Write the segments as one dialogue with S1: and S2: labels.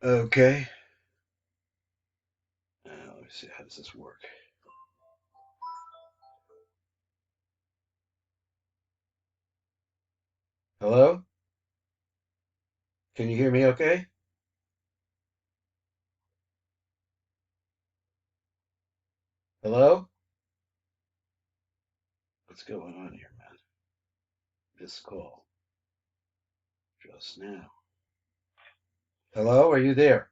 S1: Okay. Let me see. How does this work? Hello? Can you hear me okay? Hello? What's going on here, man? This call just now. Hello? Are you there?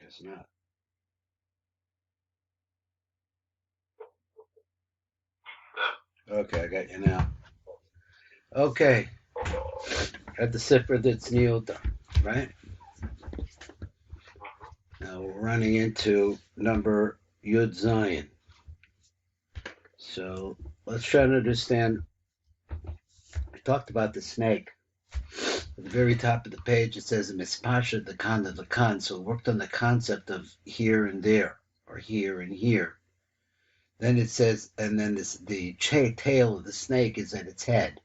S1: Guess not. Okay, I got you now. Okay. At the Sifra that's Niota, right? Now we're running into number Yud Zion. So let's try to understand. We talked about the snake. At the very top of the page, it says Mispasha the Khan of the Khan. So it worked on the concept of here and there, or here and here. Then it says, and then the tail of the snake is at its head.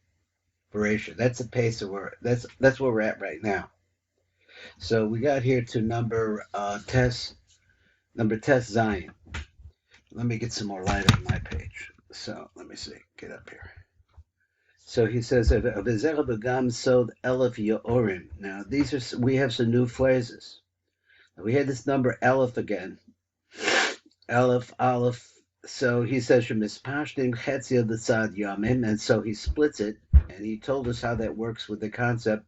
S1: Beresha. That's the pace of where that's where we're at right now. So we got here to number test Zion. Let me get some more light on my page. So let me see. Get up here. So he says, "V'zera b'gam sod elef yorim." Now these are we have some new phrases. We had this number Aleph again. Aleph, Aleph. So he says, "Shemispashtim chetzia l'tzad yamim," and so he splits it, and he told us how that works with the concept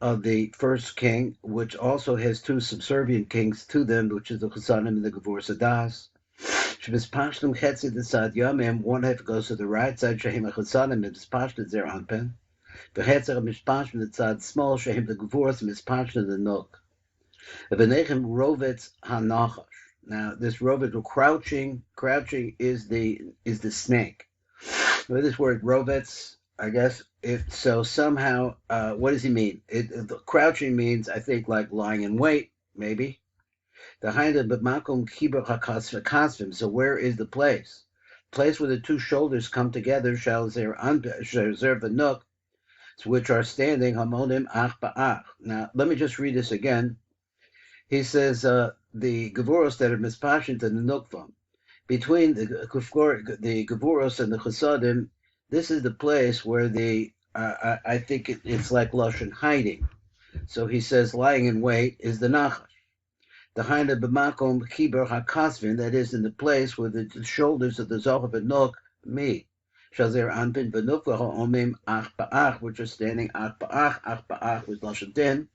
S1: of the first king, which also has two subservient kings to them, which is the Chesanim and the Gevur Sadas. Shemispashtim chetzia l'tzad yamim. One half goes to the right side, shehim Chesanim and mispashtim zer anpen. V'chetzer mispashtim l'tzad small, shehim the Gevur mispashtim the nok. V'nechem rovetz hanachash. Now, this rovet, crouching is the snake. With this word rovetz, I guess if so somehow, what does he mean? Crouching means, I think, like lying in wait, maybe. The hind of b'makom kiber hakasvim. So where is the place? Place where the two shoulders come together shall zer v'nuk, which are standing hamonim ach ba'ach. Now, let me just read this again. He says the Gevuros that are mispashint and the Nukvam. Between the Gevuros and the Chasadim, this is the place where I think it's like Lashon hiding. So he says lying in wait is the Nachash. The hind of B'makom Kiber HaKasvin, that is in the place where the shoulders of the Zohar and Nuk meet. Shazer Anpin V'Nukva Ha'omim Ach Ba'ach, which are standing Ach Ba'ach with Lashon Din.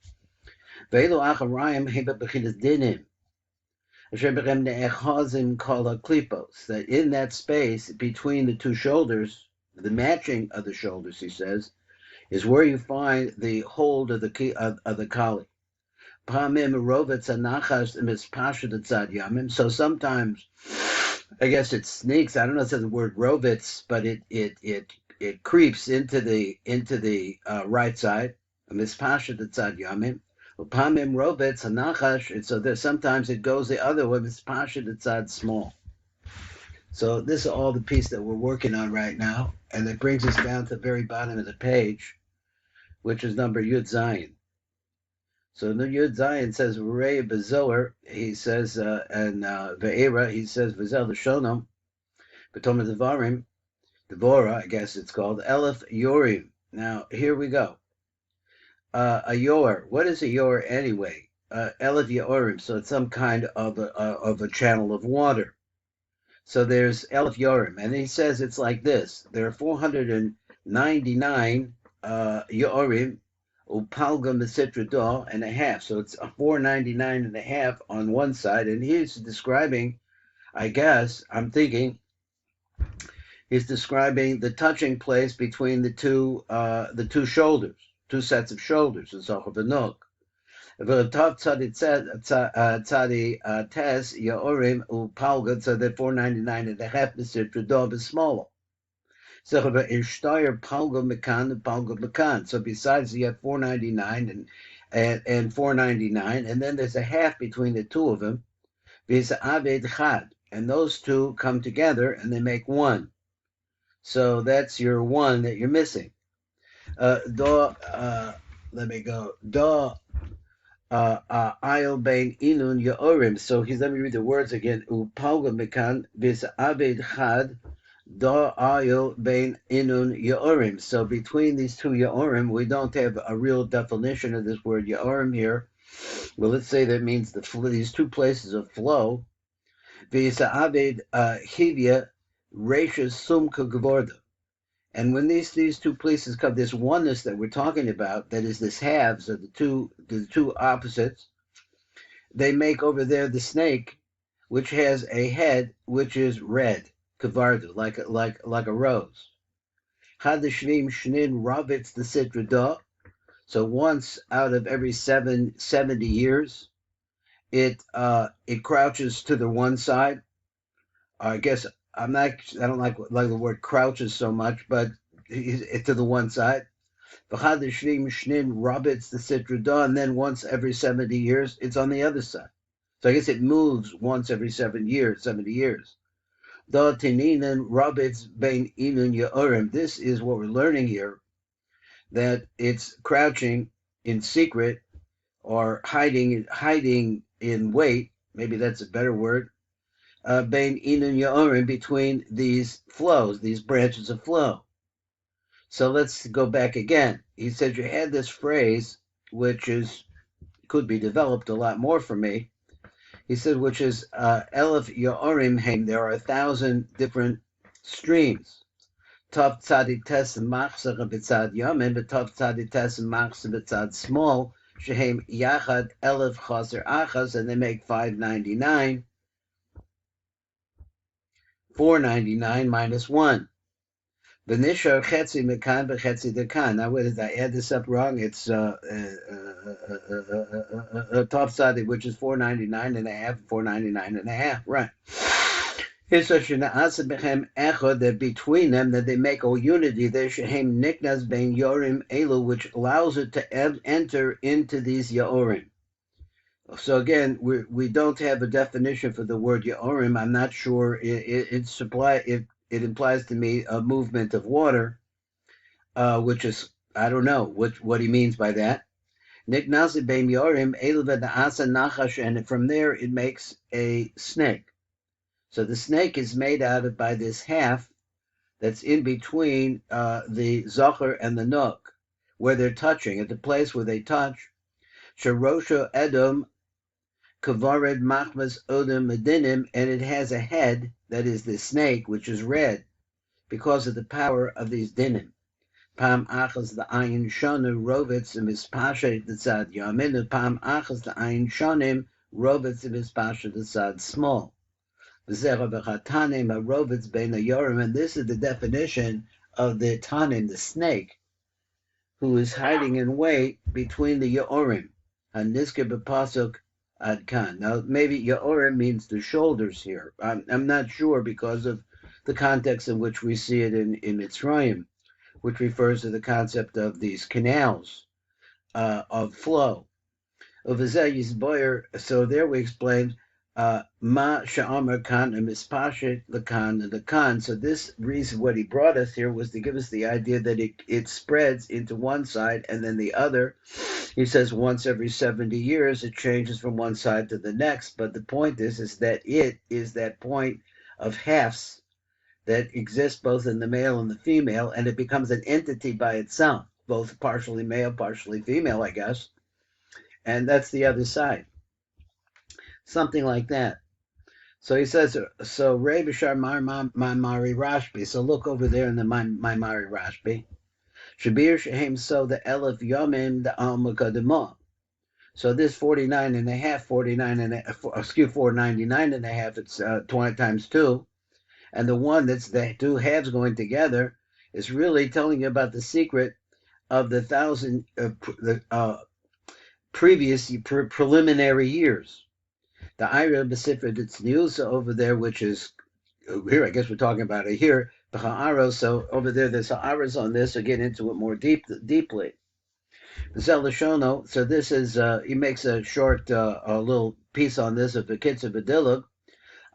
S1: Ve'elu acharayim heba b'chinas dinim. Asher bechem ne'echazim kol haklipos. That in that space between the two shoulders, the matching of the shoulders, he says, is where you find the hold of the kali. Pamim rovetz anachash mispashet tzad yamim. So sometimes, I guess it sneaks. I don't know if it's the word rovetz, but it creeps into the right side. Mispashet tzad yamim. Upamim rovetz hanachash, and so there sometimes it goes the other way. It's pasha tzad small. So this is all the piece that we're working on right now, and it brings us down to the very bottom of the page, which is number Yud Zion. So the Yud Zion says Rei Bezoar. He says and Ve'era. He says V'zel Shonom. B'Tom Devarim. Devora, I guess it's called Elef Yorim. Now here we go. A yor. What is a yor anyway? Elef yorim. So it's some kind of a channel of water. So there's Elef yorim, and he says it's like this. There are 499 yorim, upalga mesitra and a half. So it's a 499 and a half on one side, and he's describing. I guess I'm thinking he's describing the touching place between the two shoulders. Two sets of shoulders, the Zohar v'Nuk. V'tav tzadi tes yaorim upalga, so that 499 and a half mesitra dov is smaller. So v'ishtayr palga mekan and palga mekan. So besides you have 499 and 499, and then there's a half between the two of them. V'isa aved chad, and those two come together and they make one. So that's your one that you're missing. let me go. Da Ayol Bein Inun Yorim. So let me read the words again. Upalga Mekan Vis Abed Chad Da Ayol Bein Inun Yorim. So between these two Yorim, we don't have a real definition of this word Yorim here. Well, let's say that means these two places of flow. Vis Abed Hivya Rashis Sumka Gvorda. And when these two places come, this oneness that we're talking about, that is this halves of the two opposites, they make over there the snake, which has a head which is red, kavardu, like a rose. Hadashvim shnin ravitz the sitra. So once out of every 70 years, it crouches to the one side. I guess I don't like the word crouches so much, but it to the one side. V'chadashvim shnin ravitz the sitra, and then once every 70 years, it's on the other side. So I guess it moves once every 7 years, 70 years. Da tininen rabitz bein inun yorim. This is what we're learning here, that it's crouching in secret or hiding in wait. Maybe that's a better word. Bein inun yorim, between these flows, these branches of flow. So let's go back again. He said you had this phrase, which could be developed a lot more for me. He said, which is Elef Yorim Haim. There are 1,000 different streams. Tav Tzadi Tes Machsa B'Tzad Yamin, but Tav Tzadi Tes Machsa B'Tzad Small, Shehem Yachad Elef Chaser Achas, and they make 599, 499 minus 1. Benishar Chetzi Mekan B'Chetzi Dekan. Now, what did I add this up wrong? It's Tav Tzadi, which is 499 and a half, 499 and a half, right? Here's such an echad, that between them, that they make a unity. There shehem niknas bein yorim elu, which allows it to enter into these yorim. So again, we don't have a definition for the word yorim. I'm not sure. It implies to me a movement of water, which is, I don't know what he means by that. Niknas bein yorim elu v'da'asa nachash, and from there it makes a snake. So the snake is made out of by this half that's in between the Zocher and the Nook, where they're touching, at the place where they touch. Sharosho Edom Kavared Machmas Odom Medinim, and it has a head, that is the snake, which is red, because of the power of these dinim. Pam Achas the Ayin Shonu Rovitz and Mispasha the Tzad Yamin, Pam Achas the Ayin Shonim Rovitz and Mispasha the Tzad Small. And this is the definition of the tanim, the snake, who is hiding in wait between the yorim. Hanisker b'pasuk adkan. Now, maybe yorim means the shoulders here. I'm not sure, because of the context in which we see it in Mitzrayim, which refers to the concept of these canals of flow. So there we explained Ma Sha'amar Khan and Mispashit the Khan and the Khan. So this reason, what he brought us here, was to give us the idea that it spreads into one side and then the other. He says once every 70 years it changes from one side to the next. But the point is that it is that point of halves that exists both in the male and the female, and it becomes an entity by itself, both partially male, partially female, I guess. And that's the other side. Something like that. So he says, so Rei B'Shar Mari Rashbi. So look over there in the Mari Rashbi. Shabir Shehem, so the Elef Yomim the Alma Kadimah. So this 49 and a half, 499 and a half, it's 20 times 2. And the one that's the two halves going together is really telling you about the secret of the 1,000 previous preliminary years. The Ira Sifra Tzniusa over there, which is here, I guess we're talking about it here, the Ha'aros. So over there, there's Ha'aros on this, so get into it more deeply. Zelashono, so this is, he makes a short, a little piece on this of the Kitzur B'Dilug.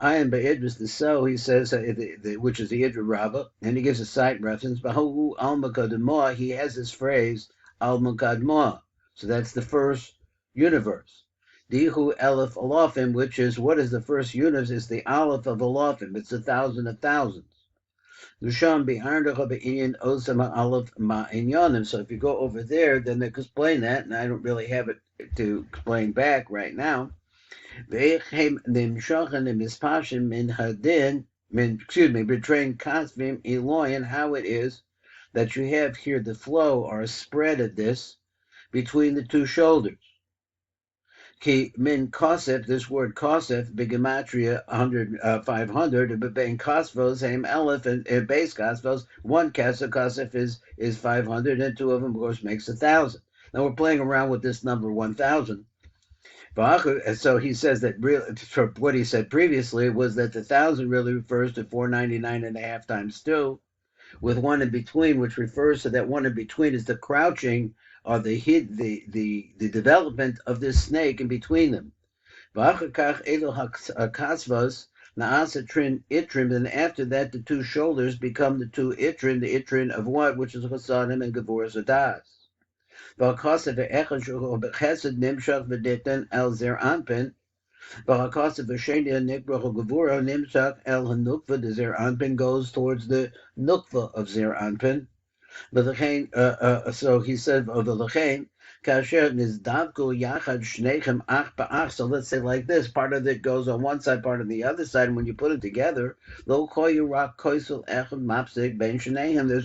S1: Ayin Ba'idris the So, he says, which is the Idra Rabbah, and he gives a site reference. Bahu Alma Kadimah, he has this phrase, al Mukadmoa. So that's the first universe. Dihu Elef Alofim, which is what is the first universe? Is the Aleph of Alofim. It's 1,000 of thousands. Lusham Bi'ardacha Be'inyan Osama Aleph Ma'inyanim. So if you go over there, then they explain that, and I don't really have it to explain back right now. Ve'echem Nimshachan Mispashim Min Hadin, betraying Kasvim Eloyan, how it is that you have here the flow or spread of this between the two shoulders. Ki min kosef, this word kosef, bigematria 500, but bein kosvos, same elef, and base kosvos, one kosef is 500, and two of them, of course, makes 1,000. Now we're playing around with this number 1,000. So he says that what he said previously was that the 1,000 really refers to 499.5 times 2, with one in between, which refers to that one in between is the crouching or the development of this snake in between them. And after that, the two shoulders become the two itrin, the itrin of what? Which is Chasadim and Gevuras Adas. Goes towards the nukva of Zer Anpin. So he said, so let's say like this, part of it goes on one side, part on the other side, and when you put it together, there's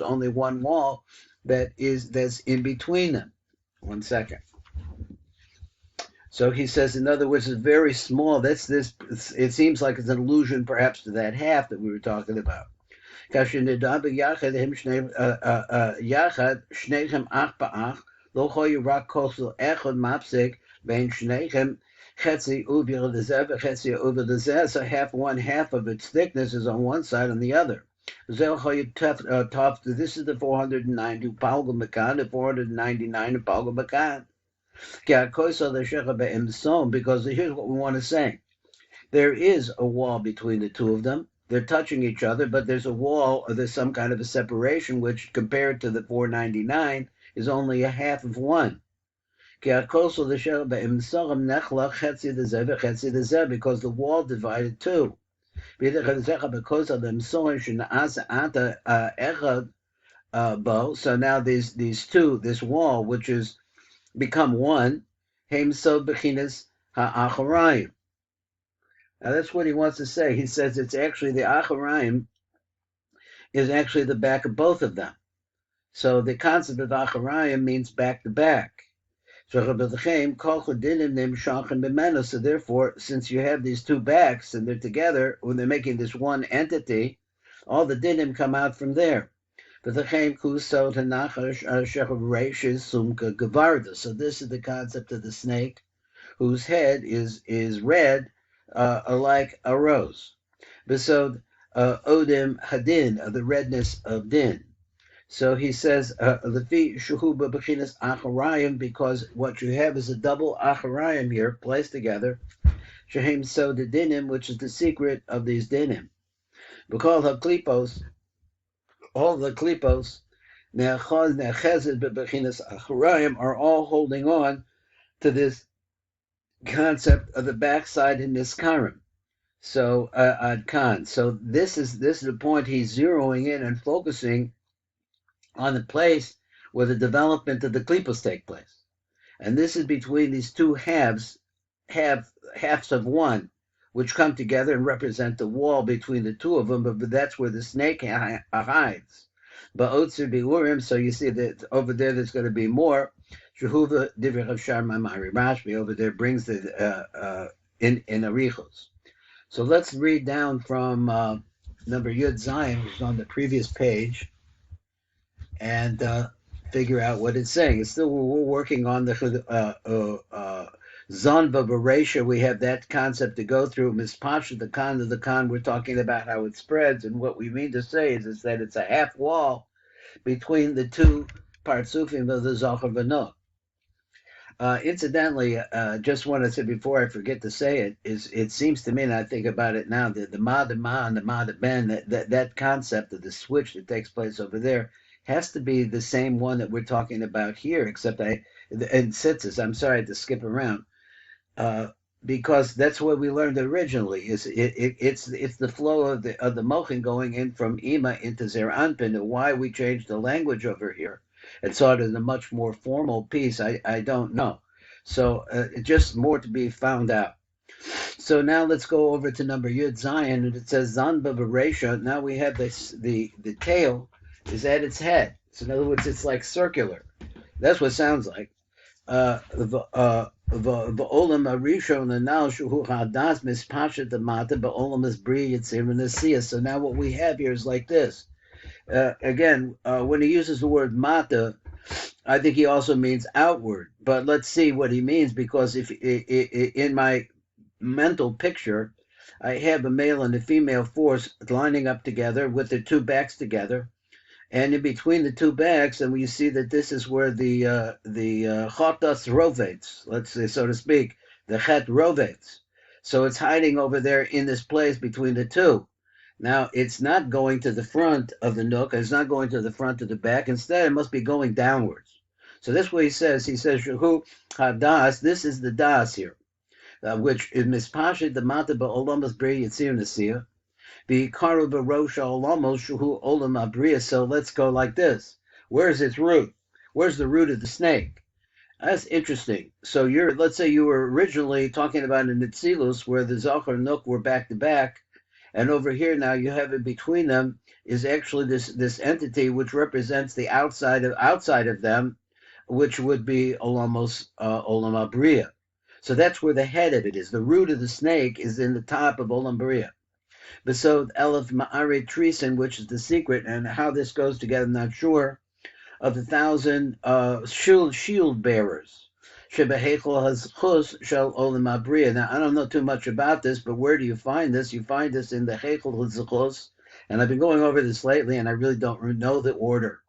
S1: only one wall that's in between them. 1 second. So he says, in other words, it's very small. That's this. It seems like it's an allusion, perhaps, to that half that we were talking about. Because when you put them so half of its thickness is on one side and the other. This is the 490 Palga Makan, the 499 of Palga Makan. Because here's what we want to say. There is a wall between the two of them. They're touching each other, but there's a wall, or there's some kind of a separation, which compared to the 499 is only a half of one. Because the wall divided two. So now these two, this wall, which is become one, now that's what he wants to say. He says it's actually the Acharayim is actually the back of both of them. So the concept of Acharayim means back to back. So therefore, since you have these two backs and they're together, when they're making this one entity, all the dinim come out from there. So this is the concept of the snake, whose head is red, like a rose. Besod Odim Hadin, the redness of din. So he says, Lefi Shuhuba Bechinas Acharayim, because what you have is a double Acharayim here placed together. Shehem So the dinim, which is the secret of these dinim. Because HaKlipos, all the Klipos, Ne'achezed Bechinas Acharayim, are all holding on to this concept of the backside in Niskarim. So Ad Khan. So this is the point he's zeroing in and focusing on the place where the development of the klipos take place, and this is between these two halves of one, which come together and represent the wall between the two of them. But that's where the snake hides. But Otzer Biurim. So you see that over there, there's going to be more. Shehuva Divrei of Shar Mamari Rashbi over there brings the in Arichos. So let's read down from number Yud Zayin, which is on the previous page, and figure out what it's saying. It's still we're working on the Zonva Beresha. We have that concept to go through. Mispasha, the Khan of the Khan. We're talking about how it spreads, and what we mean to say is that it's a half wall between the two partsufim of the Zohar V'Noah. Incidentally, just want to say before I forget to say it seems to me, and I think about it now, that the Ma and the Ma Ben, that concept of the switch that takes place over there has to be the same one that we're talking about here, except and Sitzes. I'm sorry to skip around. Uh, because that's what we learned originally. It's the flow of the mochin going in from Ima into Zer Anpin, and why we changed the language over here and saw it as a much more formal piece. I don't know. So just more to be found out. So now let's go over to number Yud Zion, and it says Zanba Beresha. Now we have this the tail is at its head. So in other words, it's like circular. That's what it sounds like. V'olam arishon anal shuhu hadas mispashet demata b'olam is bri yitzir v'nesiya. So now what we have here is like this. Again, when he uses the word mata, I think he also means outward. But let's see what he means, because if in my mental picture, I have a male and a female force lining up together with their two backs together. And in between the two backs, and we see that this is where the chotas rovates, let's say, so to speak, the chet rovates. So it's hiding over there in this place between the two. Now, it's not going to the front of the nook, it's not going to the front of the back. Instead, it must be going downwards. So this way he says, Shahu hadas, this is the das here, which is mispashet the mata ba'olamas bri yitzir nesiyah. So let's go like this. Where's its root? Where's the root of the snake? That's interesting. So let's say you were originally talking about an Nitzilus where the Zachar and Nook were back to back, and over here now you have in between them is actually this entity which represents the outside of them, which would be Olam Abriya. So that's where the head of it is. The root of the snake is in the top of Olam Abriya. Besod Elef Ma'are Trisen, which is the secret, and how this goes together, I'm not sure, of the 1,000 shield bearers. Shebehechel Hazchus Shel Olam Abriya. Now, I don't know too much about this, but where do you find this? You find this in the Hechel Hazchus, and I've been going over this lately, and I really don't know the order.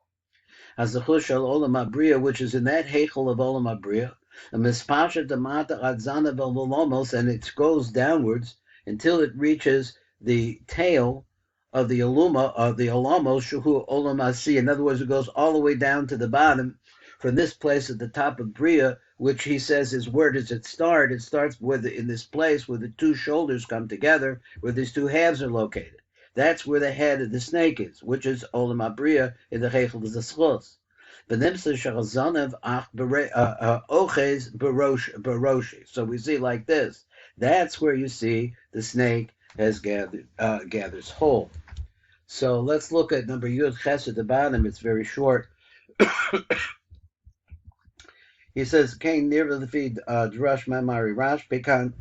S1: Hazchus Shel Olam Abriya, which is in that Hechel of Olam Abriya, and Mispasha Damata Adzana Velolomos, and it goes downwards until it reaches the tail of the Alamos, Shuhu Olam Asi. In other words, it goes all the way down to the bottom from this place at the top of Bria, which he says is where does it start? It starts in this place where the two shoulders come together, where these two halves are located. That's where the head of the snake is, which is Olam Abriya in the Hechel of the Schos. So we see like this. That's where you see the snake has gathers hold. So let's look at number Yud Ches at the bottom. It's very short. He says, "Kain near the feed Drush Mamari Rash Pekan."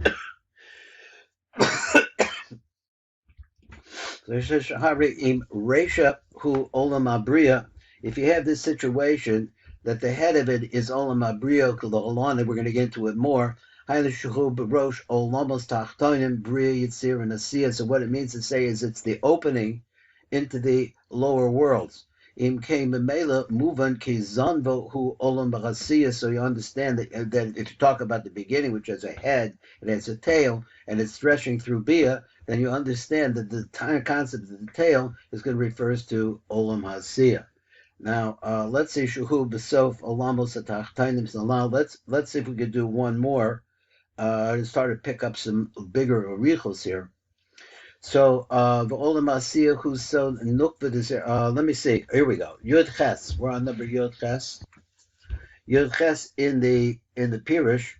S1: If you have this situation that the head of it is Olam Abriya K'La'olan, and we're going to get into it more. So what it means to say is it's the opening into the lower worlds. So you understand that if you talk about the beginning, which has a head, it has a tail, and it's threshing through Bia, then you understand that the entire concept of the tail is going to refer to Olam Hasiyah. Now, let's see Shuhu Besof Olamos Atachtainim Salal. Let's see if we could do one more. I started to pick up some bigger arichos here. So the Olam Asiyah who's so nukvad is here. Let me see. Here we go. Yud Ches. We're on number Yud Ches. Yud Ches in the Pirush.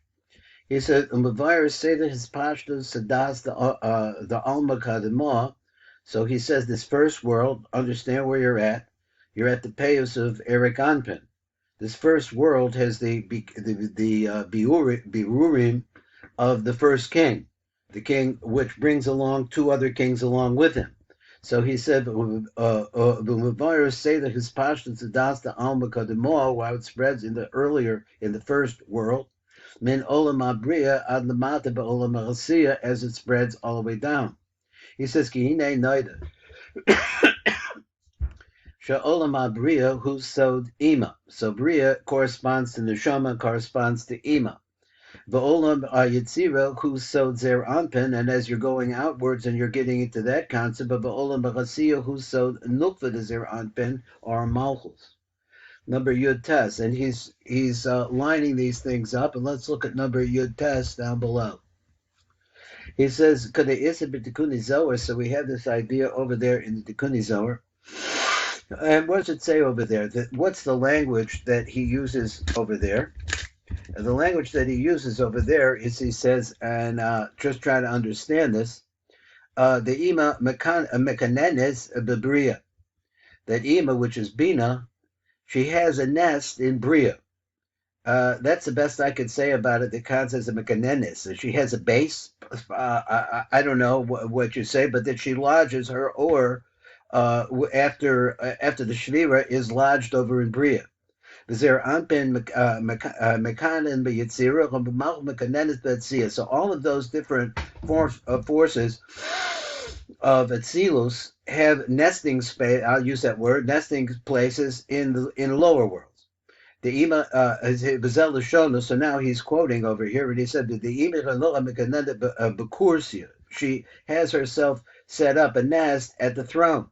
S1: He said, "Umavirus Seder his pashtus sadas the Alma Kadimah." So he says, this first world. Understand where you're at. You're at the payos of Eric Anpin. This first world has the biurim of the first king, the king which brings along two other kings along with him. So he said, "The say that his pashtus sadas the Alma Kadimah, while it spreads in the first world, min olam abriya ad lamata be'olam ha'asiyah, as it spreads all the way down." He says, "Ki hinei noida." Sha'olam Abriya who sowed Ima. So Bria corresponds to Neshama, corresponds to Ima. V'olam Yitzira who sowed Zer Anpin, and as you're going outwards and you're getting into that concept, but V'olam B'chasiya who sowed Nukva Zer Anpin, or Malchus. Number Yud Tes, and he's lining these things up. And let's look at number Yud Tes down below. He says, "Kada isa b'tikuni zohar." So we have this idea over there in the Tikuni Zohar. And what does it say over there? What's the language that he uses over there? And the language that he uses over there is, he says, and just try to understand this, the ima mekanenes bebria. That ima, which is Bina, she has a nest in Bria. That's the best I could say about it. The concept of mekanenes. So she has a base. I don't know what you say, but that she lodges her or after the Shvira is lodged over in Bria. So all of those different forces of Atzilus have nesting space. I'll use that word, nesting places in lower worlds. The Ima Bezel Shona. So now he's quoting over here, and he said that the Ima Bekursia. She has herself set up a nest at the throne.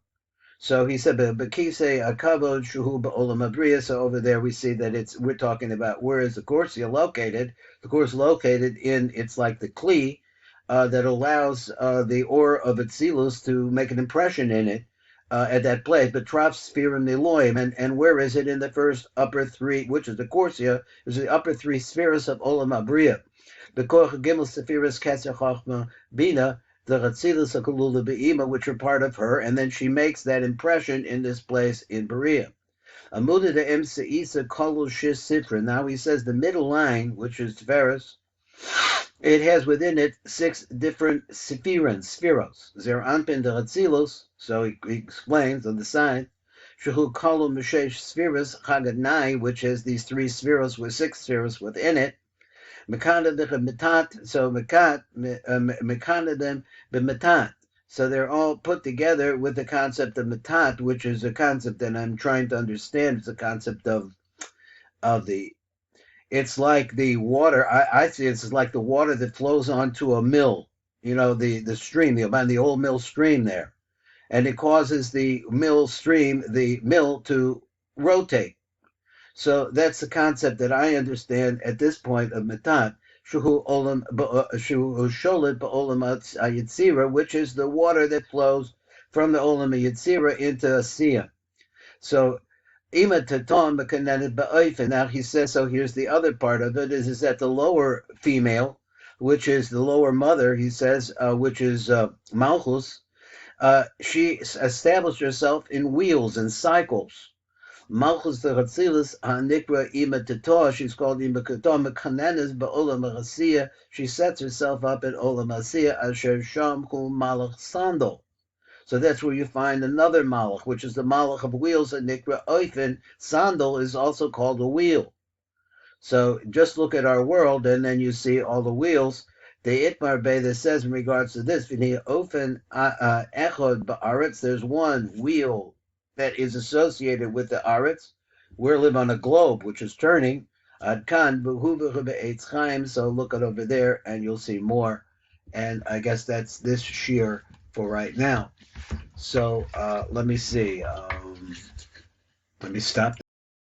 S1: So he said, "Bekise akavod shuhu ba'olam abriya." So over there we see that we're talking about where is the Corsia located? The Corsia located in, it's like the Kli that allows the ore of Atzilus to make an impression in it at that place. But Traf Spherim Niloim, and where is it in the first upper three, which is the Corsia, is the upper three spheres of Olam Abriya. The Koch Gimel Sephiras Ketzer Chachma Bina, the Chatzilus Akulula Be'ima, which are part of her, and then she makes that impression in this place in Berea. Amuda de Em Seisa Kolul Shis Sifra. Now he says the middle line, which is Tveris, it has within it 6 different spheros. Zer Anpin de Chatzilus, so he explains on the side, Shehu Kolul Mishesh Spheros Chagadnai, which has these 3 spheros with 6 spheros within it. So So they're all put together with the concept of metat, which is a concept that I'm trying to understand. It's a concept of the. It's like the water. I see it's like the water that flows onto a mill. The stream, the old mill stream there, and it causes the mill to rotate. So that's the concept that I understand at this point of metat, which is the water that flows from the olam yitzira into Asiya. So ima taton ba'oifen. Now he says, so here's the other part of it, is that the lower female, which is the lower mother, he says, which is Malchus, she established herself in wheels and cycles. Malchus the Chatzilus Hanikra Ima Tatoa, she's called Ima Kato Mekanenes Ba'olam Asiya. She sets herself up at Olam Asiya Asher Sham Hu Malach Sandal. So that's where you find another Malach, which is the Malach of wheels at Nikra Oifen. Sandal is also called a wheel. So just look at our world, and then you see all the wheels. The Itmar Bey that says in regards to this, Ofen Echod Ba'aretz, there's one wheel that is associated with the Aretz. We live on a globe which is turning. Adkan Eitz Chaim. So look at over there, and you'll see more. And I guess that's this shear for right now. So let me see. Let me stop.